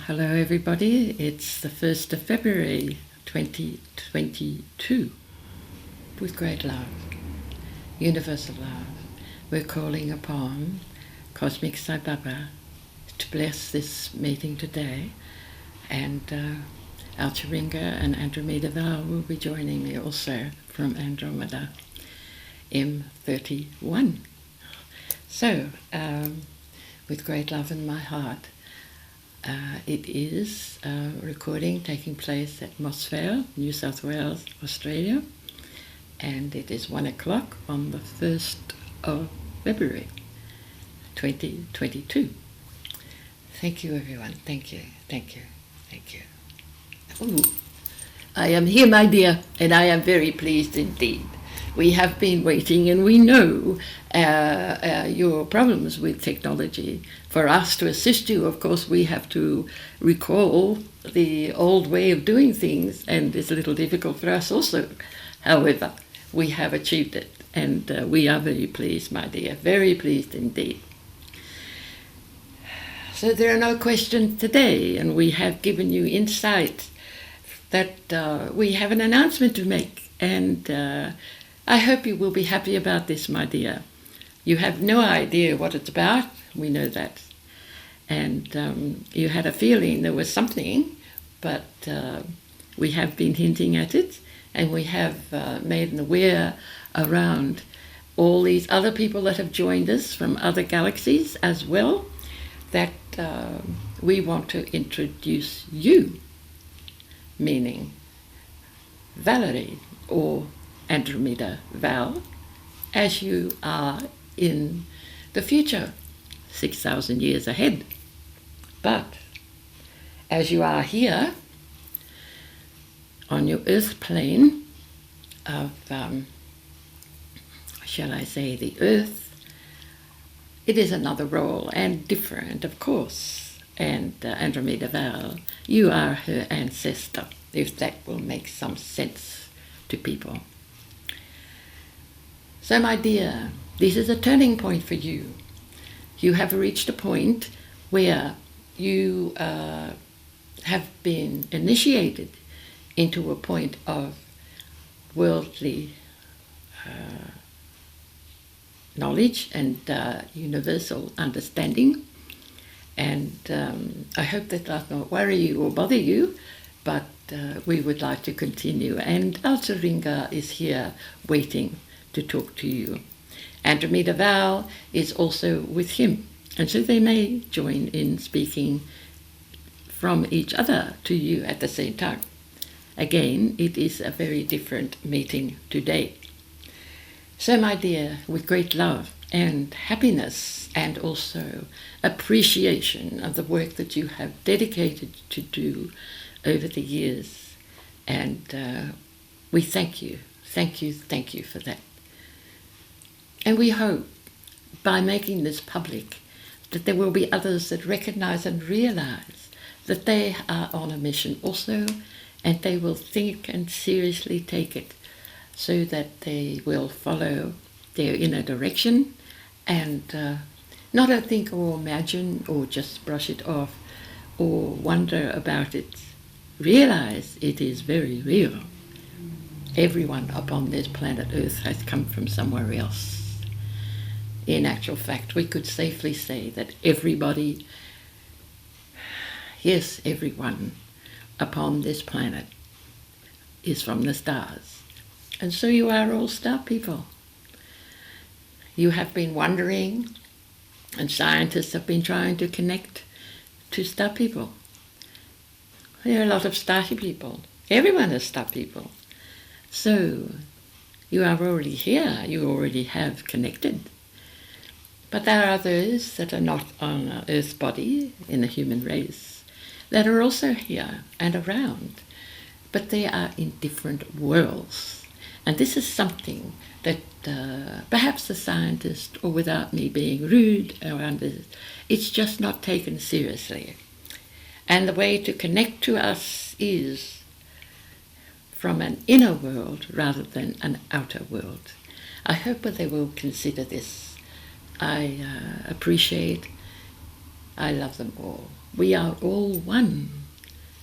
Hello everybody, it's the 1st of February 2022. With great love, universal love, we're calling upon Cosmic Sai Baba to bless this meeting today, and Alcheringa and Andromeda Val will be joining me also from Andromeda M31. So, with great love in my heart, it is a recording taking place at Mossvale, New South Wales, Australia, and it is 1 o'clock on the 1st of February 2022. Thank you everyone, thank you. Ooh, I am here, my dear, and I am very pleased indeed. We have been waiting, and we know your problems with technology. For us to assist you, of course, we have to recall the old way of doing things, and it's a little difficult for us also. However, we have achieved it, and we are very pleased, my dear, very pleased indeed. So there are no questions today, and we have given you insight that we have an announcement to make, and I hope you will be happy about this, my dear. You have no idea what it's about, we know that. And you had a feeling there was something, but we have been hinting at it, and we have made an aware around all these other people that have joined us from other galaxies as well, that we want to introduce you, meaning Valerie or Andromeda Val, as you are in the future, 6,000 years ahead. But as you are here on your earth plane of, shall I say, the earth, it is another role and different, of course. And Andromeda Val, you are her ancestor, if that will make some sense to people. So my dear, this is a turning point for you. You have reached a point where you have been initiated into a point of worldly knowledge and universal understanding. And I hope that does not worry you or bother you, but we would like to continue. And Alcheringa is here waiting to talk to you. Andromeda Val is also with him, and so they may join in speaking from each other to you at the same time. Again, it is a very different meeting today. So my dear, with great love and happiness and also appreciation of the work that you have dedicated to do over the years, and we thank you for that. And we hope, by making this public, that there will be others that recognize and realize that they are on a mission also, and they will think and seriously take it, so that they will follow their inner direction and not think or imagine or just brush it off or wonder about it. Realize it is very real. Everyone upon this planet Earth has come from somewhere else. In actual fact, we could safely say that everybody, yes, everyone upon this planet is from the stars. And so you are all star people. You have been wondering, and scientists have been trying to connect to star people. There are a lot of starry people. Everyone is star people. So you are already here. You already have connected. But there are others that are not on an earth body in the human race that are also here and around, but they are in different worlds. And this is something that perhaps the scientist, or without me being rude, it's just not taken seriously. And the way to connect to us is from an inner world rather than an outer world. I hope that they will consider this. I appreciate I love them all. We are all one.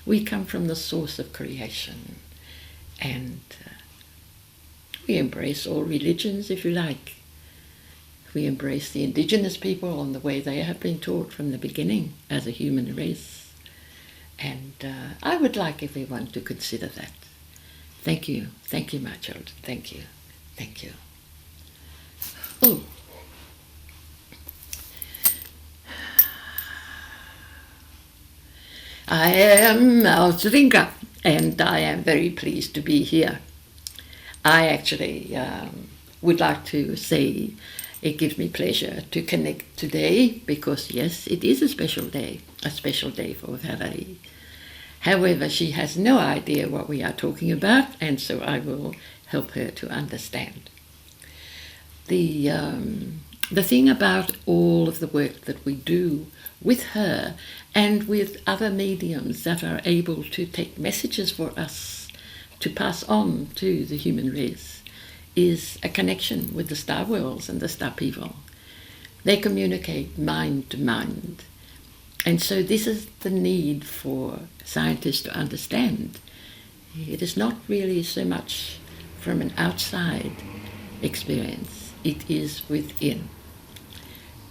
We come from the source of creation, and we embrace all religions, if you like. We embrace the indigenous people and the way they have been taught from the beginning as a human race. And I would like everyone to consider that. Thank you, my children. Thank you. Oh. I am Alcheringa, and I am very pleased to be here. I actually would like to say it gives me pleasure to connect today because, yes, it is a special day for Valerie. However, she has no idea what we are talking about, and so I will help her to understand. The thing about all of the work that we do with her and with other mediums that are able to take messages for us to pass on to the human race is a connection with the star worlds and the star people. They communicate mind to mind. And so this is the need for scientists to understand. It is not really so much from an outside experience. It is within.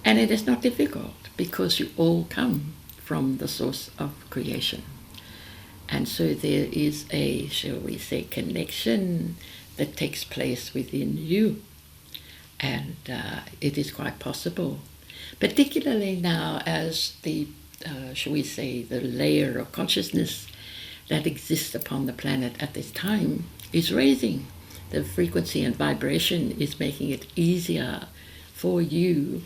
And it is not difficult because you all come from the source of creation. And so there is a, shall we say, connection that takes place within you. And it is quite possible, particularly now as the, shall we say, the layer of consciousness that exists upon the planet at this time is raising. The frequency and vibration is making it easier for you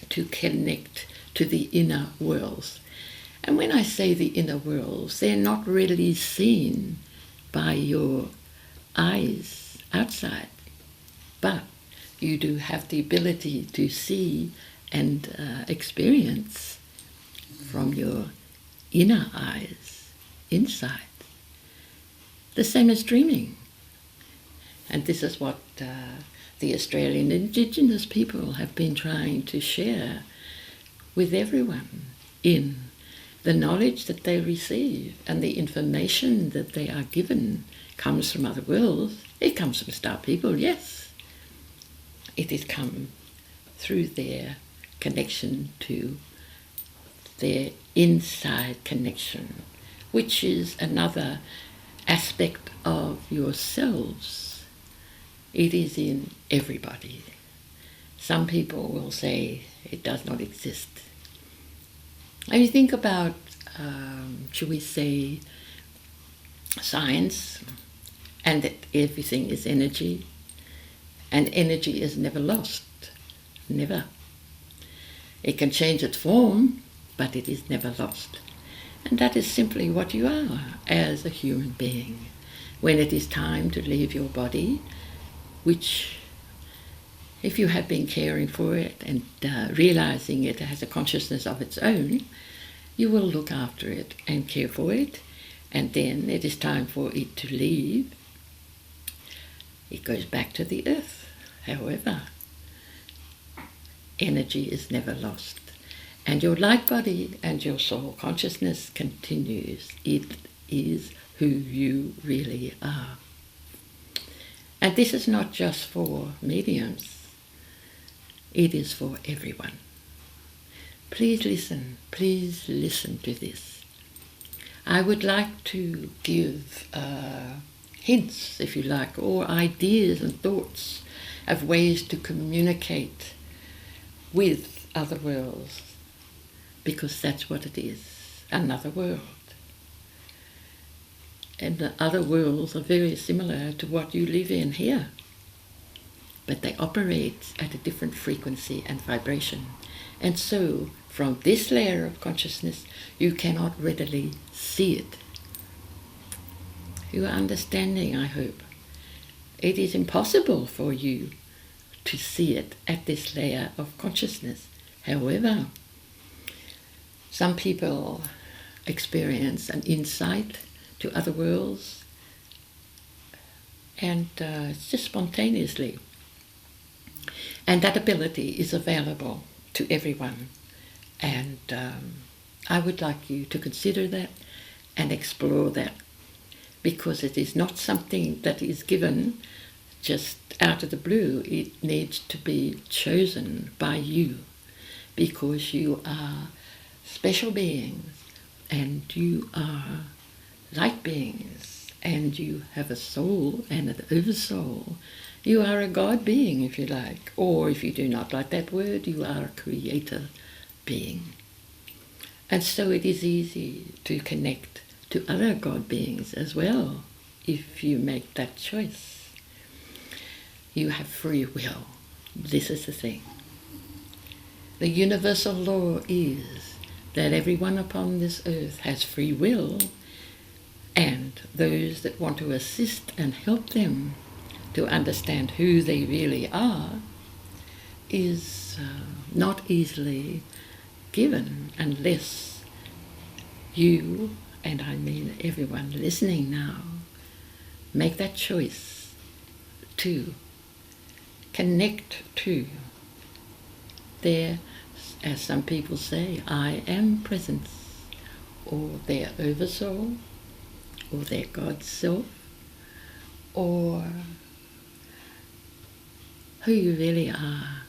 to connect to the inner worlds. And when I say the inner worlds, they're not really seen by your eyes outside, but you do have the ability to see and experience from your inner eyes, inside. The same as dreaming. And this is what the Australian Indigenous people have been trying to share with everyone in the knowledge that they receive and the information that they are given comes from other worlds. It comes from star people, yes. It has come through their connection to their inside connection, which is another aspect of yourselves. It is in everybody. Some people will say it does not exist. And you think about, should we say, science, and that everything is energy, and energy is never lost, never. It can change its form, but it is never lost. And that is simply what you are as a human being. When it is time to leave your body, which, if you have been caring for it and realizing it has a consciousness of its own, you will look after it and care for it, and then it is time for it to leave. It goes back to the earth. However, energy is never lost. And your light body and your soul consciousness continues. It is who you really are. And this is not just for mediums. It is for everyone. Please listen to this. I would like to give hints, if you like, or ideas and thoughts of ways to communicate with other worlds, because that's what it is, another world. And the other worlds are very similar to what you live in here, but they operate at a different frequency and vibration. And so, from this layer of consciousness, you cannot readily see it. You are understanding, I hope. It is impossible for you to see it at this layer of consciousness. However, some people experience an insight to other worlds, and just spontaneously. And that ability is available to everyone. And I would like you to consider that and explore that, because it is not something that is given just out of the blue. It needs to be chosen by you, because you are special beings and you are light beings and you have a soul and an oversoul. You are a God being, if you like, or if you do not like that word, you are a creator being. And so it is easy to connect to other God beings as well if you make that choice. You have free will. This is the thing. The universal law is that everyone upon this earth has free will, and those that want to assist and help them to understand who they really are is not easily given unless you, and I mean everyone listening now, make that choice to connect to their, as some people say, I am presence, or their oversoul, or their God self, or who you really are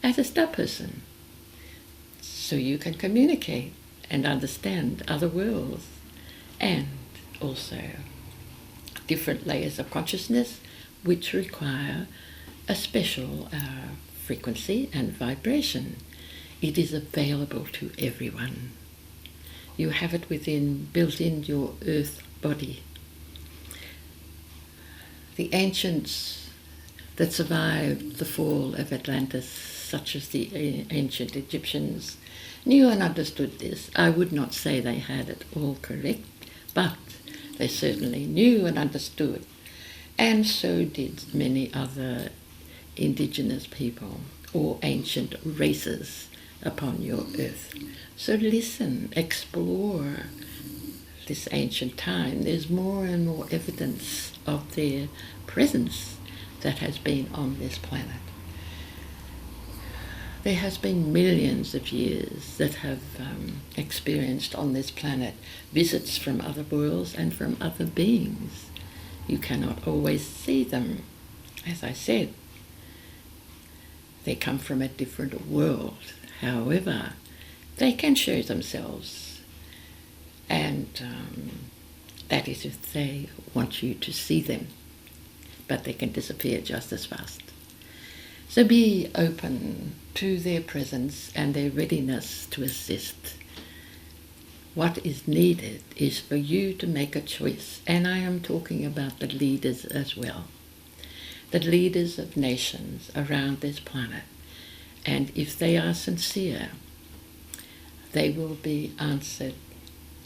as a star person, so you can communicate and understand other worlds and also different layers of consciousness which require a special frequency and vibration. It is available to everyone. You have it built in your earth body. The ancients that survived the fall of Atlantis, such as the ancient Egyptians, knew and understood this. I would not say they had it all correct, but they certainly knew and understood, and so did many other indigenous people or ancient races upon your earth. So listen, explore this ancient time. There's more and more evidence of their presence that has been on this planet. There has been millions of years that have experienced on this planet visits from other worlds and from other beings. You cannot always see them. As I said, they come from a different world. However, they can show themselves, and that is if they want you to see them, but they can disappear just as fast. So be open to their presence and their readiness to assist. What is needed is for you to make a choice, and I am talking about the leaders as well, the leaders of nations around this planet. And if they are sincere, they will be answered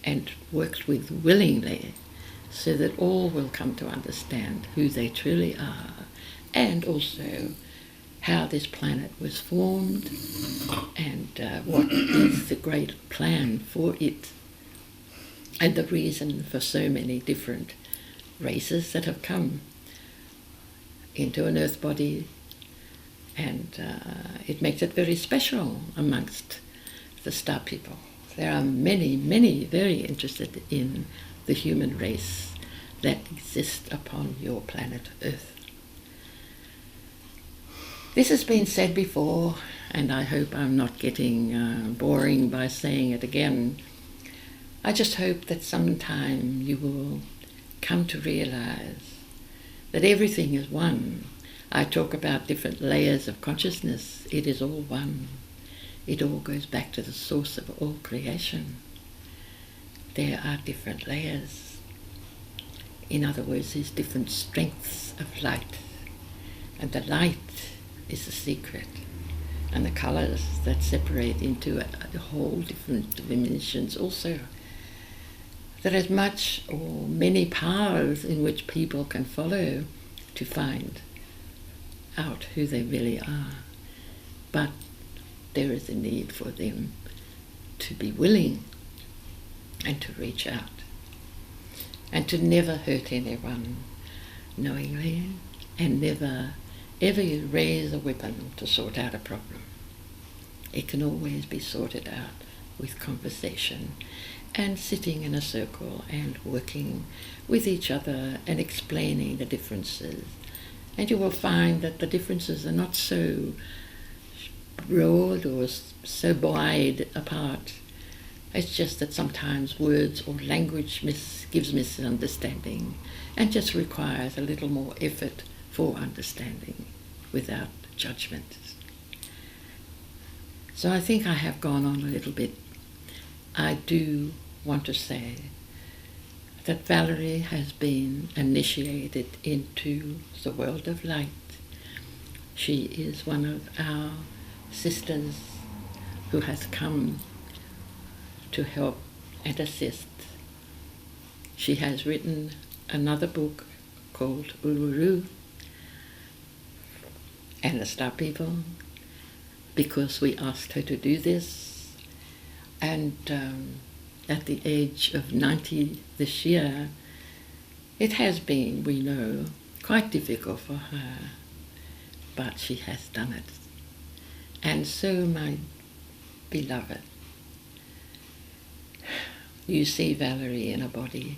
and worked with willingly, so that all will come to understand who they truly are, and also how this planet was formed, and what is the great plan for it, and the reason for so many different races that have come into an earth body. And it makes it very special amongst the star people. There are many, many very interested in the human race that exists upon your planet Earth. This has been said before, and I hope I'm not getting boring by saying it again. I just hope that sometime you will come to realize that everything is one. I talk about different layers of consciousness. It is all one. It all goes back to the source of all creation. There are different layers. In other words, there's different strengths of light. And the light is the secret. And the colours that separate into a whole different dimensions also. There is much or many paths in which people can follow to find out who they really are, but there is a need for them to be willing and to reach out and to never hurt anyone knowingly, and never ever raise a weapon to sort out a problem. It can always be sorted out with conversation and sitting in a circle and working with each other and explaining the differences. And you will find that the differences are not so broad or so wide apart. It's just that sometimes words or language gives misunderstanding and just requires a little more effort for understanding without judgment. So I think I have gone on a little bit. I do want to say that Valerie has been initiated into the world of light. She is one of our sisters who has come to help and assist. She has written another book called Uluru and the Star People because we asked her to do this. And at the age of 90 this year, it has been, we know, quite difficult for her, but she has done it. And so, my beloved, you see Valerie in a body,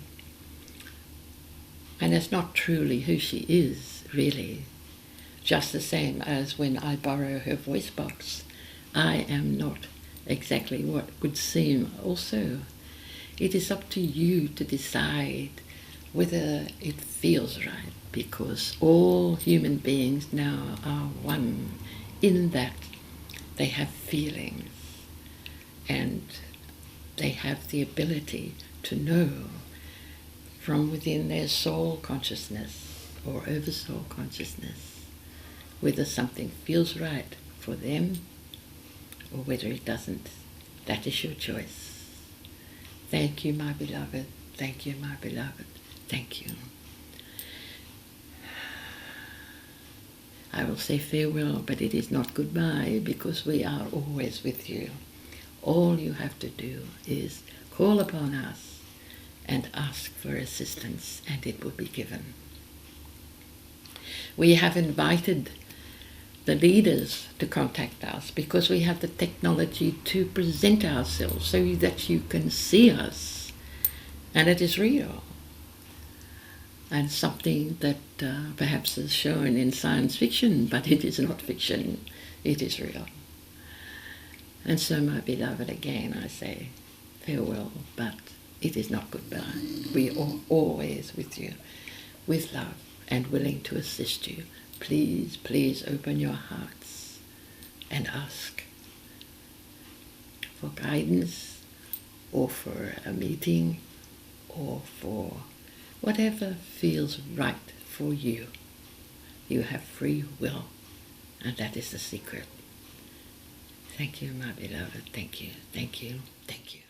and it's not truly who she is, really. Just the same as when I borrow her voice box, I am not exactly what would seem also. It is up to you to decide whether it feels right, because all human beings now are one in that they have feelings and they have the ability to know from within their soul consciousness or oversoul consciousness whether something feels right for them or whether it doesn't. That is your choice. Thank you, my beloved. Thank you, my beloved. Thank you. I will say farewell, but it is not goodbye, because we are always with you. All you have to do is call upon us and ask for assistance, and it will be given. We have invited the leaders to contact us because we have the technology to present ourselves so that you can see us, and it is real. And something that perhaps is shown in science fiction, but it is not fiction, it is real. And so, my beloved, again I say farewell, but it is not goodbye. We are always with you, with love and willing to assist you. Please, please open your hearts and ask for guidance or for a meeting or for whatever feels right for you. You have free will, and that is the secret. Thank you, my beloved. Thank you, thank you, thank you.